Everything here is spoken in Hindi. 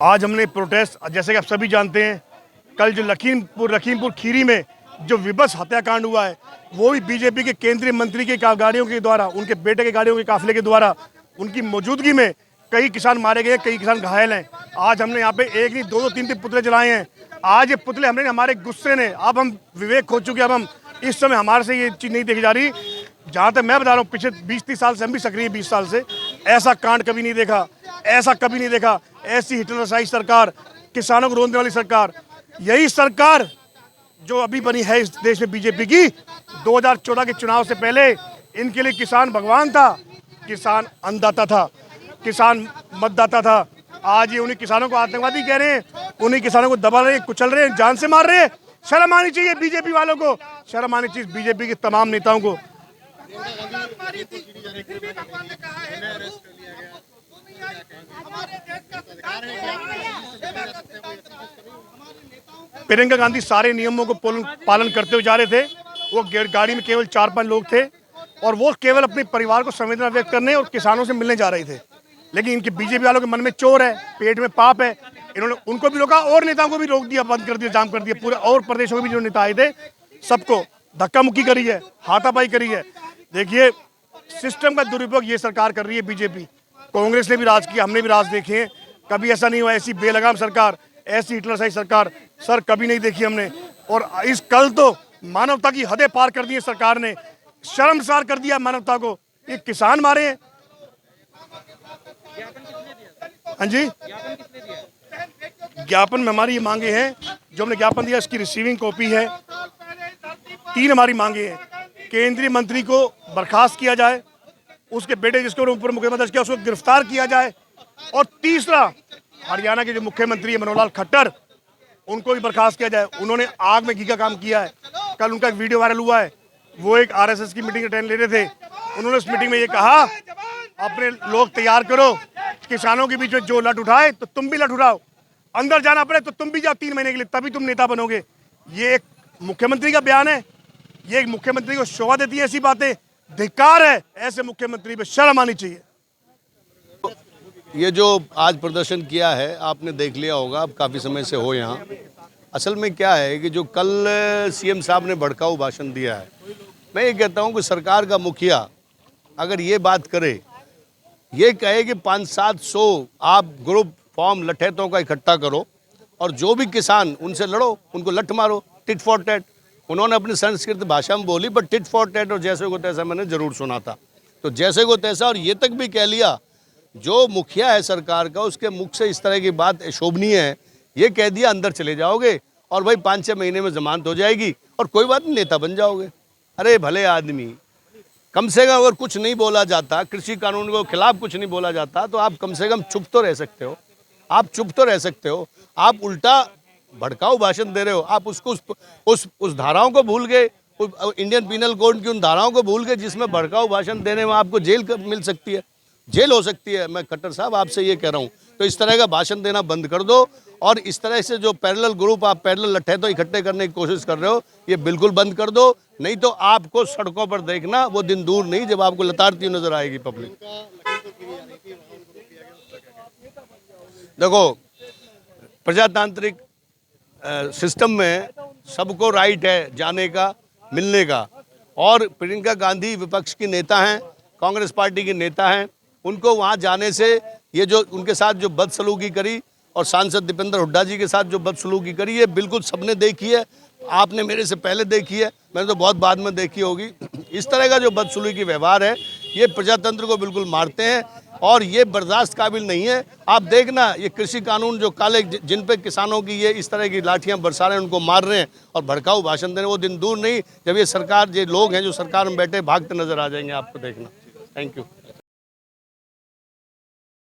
आज हमने प्रोटेस्ट, जैसे कि आप सभी जानते हैं, कल जो लखीमपुर खीरी में जो विभत्स हत्याकांड हुआ है, वो भी बीजेपी के केंद्रीय मंत्री की गाड़ियों के द्वारा, उनके बेटे के गाड़ियों के काफिले के द्वारा, उनकी मौजूदगी में कई किसान मारे गए, कई किसान घायल हैं। आज हमने यहाँ पे एक नहीं दो तीन पुतले जलाए हैं। आज ये पुतले हमने हमारे गुस्से ने, अब हम विवेक खो चुके, अब हम इस समय हमारे से ये चीज़ नहीं देखी जा रही। जहाँ तक मैं बता रहा हूँ, पिछले 20-30 साल से हम भी सक्रिय हैं, 20 साल से ऐसा कांड कभी नहीं देखा, ऐसा कभी नहीं देखा। ऐसी हिटलरशाही सरकार, किसानों को रोने वाली सरकार, यही सरकार जो अभी बनी है इस देश में बीजेपी की। 2014 के चुनाव से पहले इनके लिए किसान भगवान था, किसान अन्नदाता था, किसान मतदाता था। आज ये उन्हीं किसानों को आतंकवादी कह रहे हैं, उन्हीं किसानों को दबा रहे हैं, कुचल रहे हैं, जान से मार रहे हैं। शर्म आनी चाहिए बीजेपी वालों को, शर्म आनी चाहिए बीजेपी के तमाम नेताओं को। प्रियंका गांधी सारे नियमों को पालन करते हुए जा रहे थे। वो गाड़ी में केवल 4-5 लोग थे और वो केवल अपने परिवार को संवेदना व्यक्त करने और किसानों से मिलने जा रहे थे। लेकिन इनके बीजेपी वालों के मन में चोर है, पेट में पाप है। इन्होंने उनको भी रोका और नेताओं को भी रोक दिया, बंद कर दिया, जाम कर दिया। पूरे और प्रदेशों के भी जो नेता आए थे सबको धक्का मुक्की करी है, हाथापाई करी है। देखिए, सिस्टम का दुरुपयोग ये सरकार कर रही है बीजेपी। कांग्रेस ने भी राज किया, हमने भी राज देखे हैं, कभी ऐसा नहीं हुआ। ऐसी बेलगाम सरकार, ऐसी हिटलरशाही सरकार सर कभी नहीं देखी हमने। और इस कल तो मानवता की हदें पार कर दी है सरकार ने, शर्मसार कर दिया मानवता को। ये किसान मारे हैं। हाँ जी, ज्ञापन में हमारी ये मांगे हैं, जो हमने ज्ञापन दिया इसकी रिसीविंग कॉपी है। 3 हमारी मांगे हैं। केंद्रीय मंत्री को बर्खास्त किया जाए, उसके बेटे जिसके ऊपर मुकदमा दर्ज किया उसको गिरफ्तार किया जाए, और तीसरा हरियाणा के जो मुख्यमंत्री है मनोहर लाल खट्टर, उनको भी बर्खास्त किया जाए। उन्होंने आग में घी का काम किया है। कल उनका एक वीडियो वायरल हुआ है, वो एक आरएसएस की मीटिंग अटेंड ले रहे थे। उन्होंने उस मीटिंग में ये कहा, अपने लोग तैयार करो, किसानों के बीच में जो लठ उठाए तो तुम भी लठ उठाओ, अंदर जाना पड़े तो तुम भी जाओ 3 महीने के लिए, तभी तुम नेता बनोगे। ये एक मुख्यमंत्री का बयान है, ये एक मुख्यमंत्री को शोभा देती है ऐसी बातें। धिक्कार है, ऐसे मुख्यमंत्री पे शर्म आनी चाहिए। ये जो आज प्रदर्शन किया है आपने देख लिया होगा, आप काफ़ी समय से हो यहाँ। असल में क्या है कि जो कल सीएम साहब ने भड़काऊ भाषण दिया है, मैं ये कहता हूँ कि सरकार का मुखिया अगर ये बात करे, ये कहे कि 500-700 आप ग्रुप फॉर्म लठैतों का इकट्ठा करो और जो भी किसान उनसे लड़ो, उनको लठ मारो, टिट फॉर टैट। उन्होंने अपनी संस्कृत भाषा में बोली, बट टिट फॉर टैट और जैसे को तैसा मैंने ज़रूर सुना था। तो जैसे को तैसा, और ये तक भी कह लिया, जो मुखिया है सरकार का, उसके मुख से इस तरह की बात शोभनीय है, ये कह दिया अंदर चले जाओगे और भाई 5-6 महीने में जमानत हो जाएगी और कोई बात नहीं, नेता बन जाओगे। अरे भले आदमी, कम से कम अगर कुछ नहीं बोला जाता, कृषि कानून के खिलाफ कुछ नहीं बोला जाता, तो आप कम से कम चुप तो रह सकते हो। आप चुप तो रह सकते हो, आप उल्टा भड़काऊ भाषण दे रहे हो। आप उसको उस धाराओं को भूल गए, इंडियन पीनल कोड की उन धाराओं को भूल गए जिसमें भड़काऊ भाषण देने में आपको जेल मिल सकती है, जेल हो सकती है। मैं खट्टर साहब आपसे ये कह रहा हूँ, तो इस तरह का भाषण देना बंद कर दो, और इस तरह से जो पैरेलल ग्रुप, आप पैरेलल लट्ठे तो इकट्ठे करने की कोशिश कर रहे हो, ये बिल्कुल बंद कर दो। नहीं तो आपको सड़कों पर देखना वो दिन दूर नहीं जब आपको लताड़ती हुई नजर आएगी पब्लिक। देखो, प्रजातांत्रिक सिस्टम में सबको राइट है जाने का, मिलने का, और प्रियंका गांधी विपक्ष की नेता हैं, कांग्रेस पार्टी की नेता हैं। उनको वहाँ जाने से ये जो उनके साथ जो बदसलूकी करी, और सांसद दीपेंद्र हुड्डा जी के साथ जो बदसलूकी करी, ये बिल्कुल सबने देखी है। आपने मेरे से पहले देखी है, मैंने तो बहुत बाद में देखी होगी। इस तरह का जो बदसलूकी व्यवहार है, ये प्रजातंत्र को बिल्कुल मारते हैं और ये बर्दाश्त काबिल नहीं है। आप देखना, ये कृषि कानून जो काले, जिन पे किसानों की ये इस तरह की लाठियां बरसा रहे हैं, उनको मार रहे हैं और भड़काऊ भाषण दे रहे हैं, वो दिन दूर नहीं जब ये सरकार, ये लोग हैं जो सरकार में बैठे भागते नजर आ जाएंगे, आपको देखना। Thank you.